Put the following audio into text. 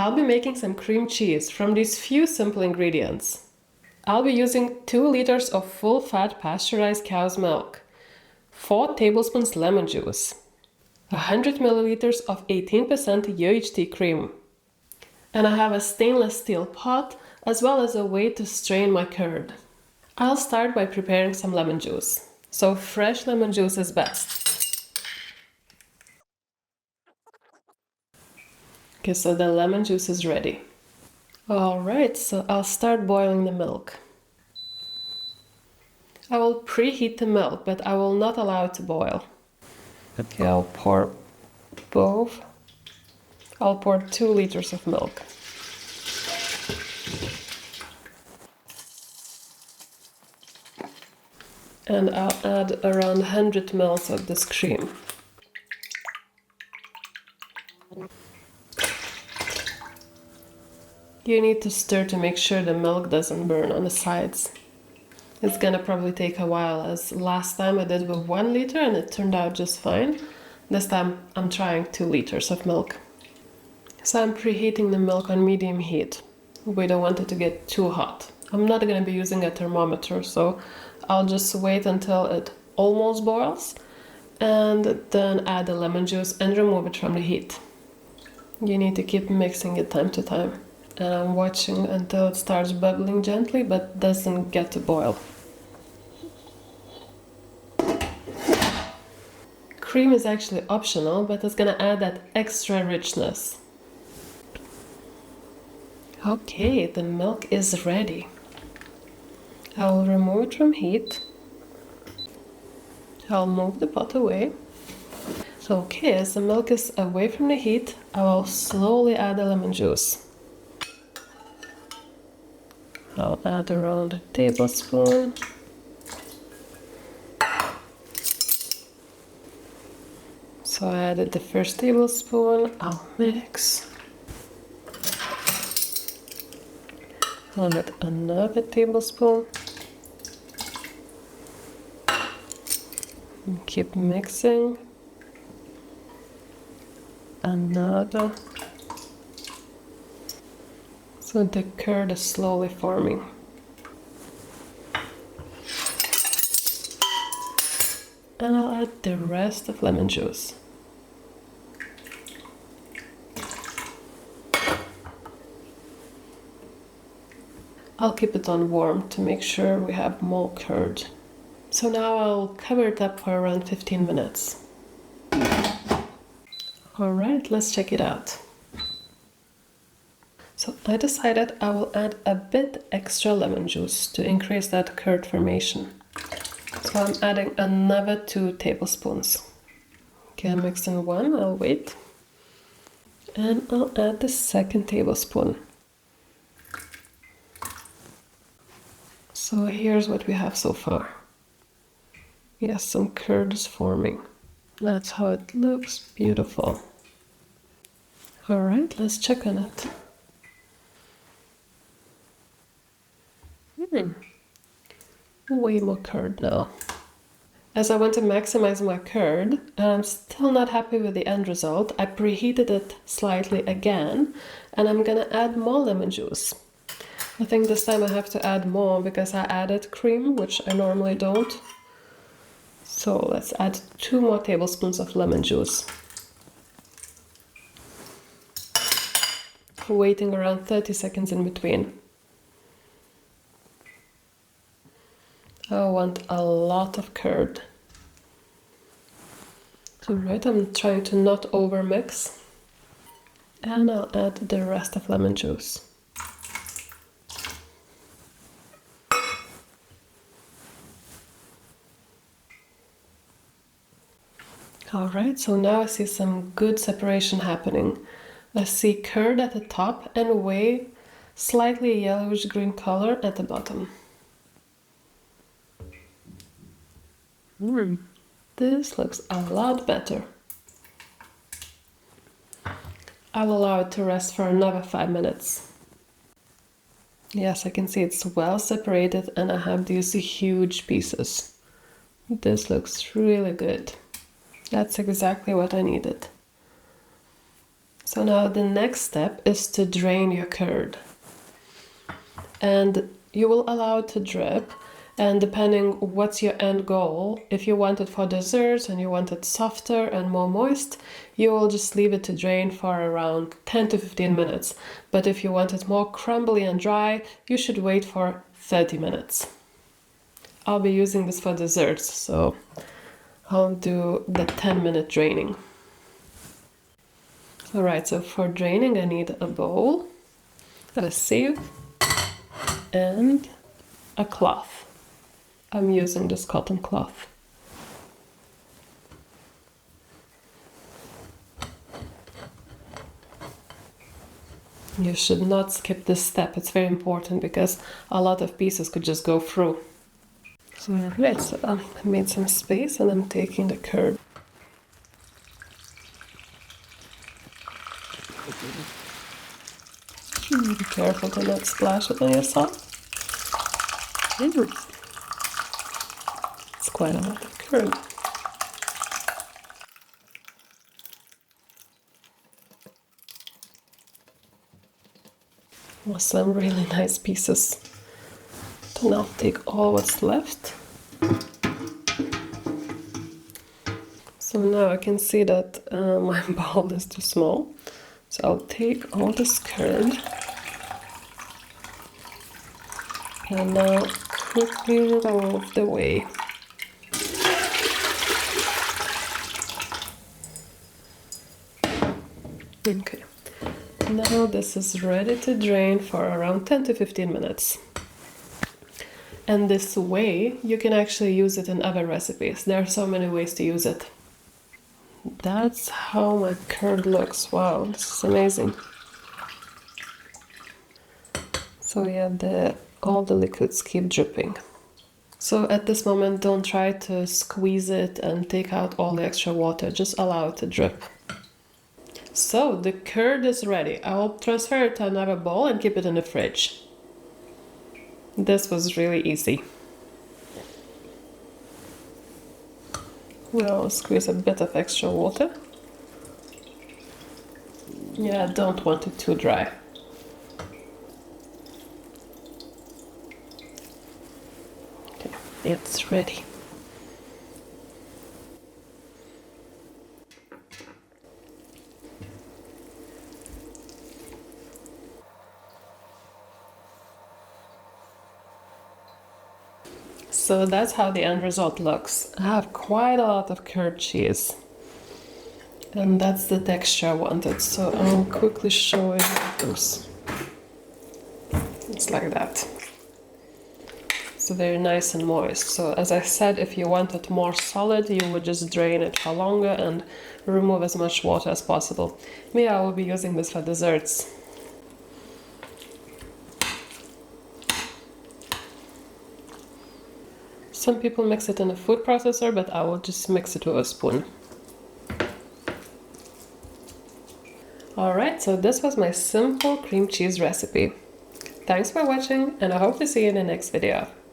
I'll be making some cream cheese from these few simple ingredients. I'll be using 2 liters of full-fat pasteurized cow's milk, 4 tablespoons lemon juice, 100 milliliters of 18% UHT cream, and I have a stainless steel pot as well as a way to strain my curd. I'll start by preparing some lemon juice, so fresh lemon juice is best. Okay, so the lemon juice is ready. Alright, so I'll start boiling the milk. I will preheat the milk, but I will not allow it to boil. Okay, I'll pour 2 liters of milk. And I'll add around 100 ml of this cream. You need to stir to make sure the milk doesn't burn on the sides. It's gonna probably take a while, as last time I did with 1 liter and it turned out just fine. This time I'm trying 2 liters of milk. So I'm preheating the milk on medium heat. We don't want it to get too hot. I'm not gonna be using a thermometer, so I'll just wait until it almost boils and then add the lemon juice and remove it from the heat. You need to keep mixing it time to time. And I'm watching until it starts bubbling gently but doesn't get to boil. Cream is actually optional, but it's gonna add that extra richness. Okay, the milk is ready. I'll remove it from heat. I'll move the pot away. So, okay, as the milk is away from the heat, I will slowly add the lemon juice. I'll add around a tablespoon. So I added the first tablespoon. I'll mix. I'll add another tablespoon. And keep mixing. Another. So the curd is slowly forming. And I'll add the rest of lemon juice. I'll keep it on warm to make sure we have more curd. So now I'll cover it up for around 15 minutes. Alright, let's check it out. So I decided I will add a bit extra lemon juice to increase that curd formation. So I'm adding another 2 tablespoons. Okay, I'm mixing 1, I'll wait. And I'll add the second tablespoon. So here's what we have so far. Yes, some curd is forming. That's how it looks, beautiful. Alright, let's check on it. Way more curd now. As I want to maximize my curd, and I'm still not happy with the end result, I preheated it slightly again, and I'm gonna add more lemon juice. I think this time I have to add more because I added cream, which I normally don't. So let's add 2 more tablespoons of lemon juice. Waiting around 30 seconds in between. I want a lot of curd. So right, I'm trying to not over mix. And I'll add the rest of lemon juice. Alright, so now I see some good separation happening. I see curd at the top and whey, slightly yellowish green color at the bottom. This looks a lot better. I'll allow it to rest for another 5 minutes. Yes, I can see it's well separated and I have these huge pieces. This looks really good. That's exactly what I needed. So now the next step is to drain your curd. And you will allow it to drip, and depending what's your end goal, if you want it for desserts and you want it softer and more moist, you will just leave it to drain for around 10 to 15 minutes. But if you want it more crumbly and dry, you should wait for 30 minutes. I'll be using this for desserts, so I'll do the 10-minute draining. Alright, so for draining I need a bowl, a sieve, and a cloth. I'm using this cotton cloth. You should not skip this step, it's very important because a lot of pieces could just go through. So alright, so I made some space and I'm taking the curd. Be careful to not splash it on yourself. It's quite a lot of curd. Well, some really nice pieces. So now take all what's left. So now I can see that my bowl is too small. So I'll take all this curd and now quickly remove the whey. Okay, now this is ready to drain for around 10 to 15 minutes. And this whey, you can actually use it in other recipes. There are so many ways to use it. That's how my curd looks. Wow, this is amazing. So yeah, all the liquids keep dripping. So at this moment, don't try to squeeze it and take out all the extra water. Just allow it to drip. So the curd is ready. I will transfer it to another bowl and keep it in the fridge. This was really easy. Now I'll squeeze a bit of extra water. Yeah, I don't want it too dry. Okay, it's ready. So that's how the end result looks. I have quite a lot of curd cheese. And that's the texture I wanted. So I'll quickly show you how it goes. It's like that. It's very nice and moist. So as I said, if you want it more solid, you would just drain it for longer and remove as much water as possible. Me, I will be using this for desserts. Some people mix it in a food processor, but I will just mix it with a spoon. Alright, so this was my simple cream cheese recipe. Thanks for watching, and I hope to see you in the next video.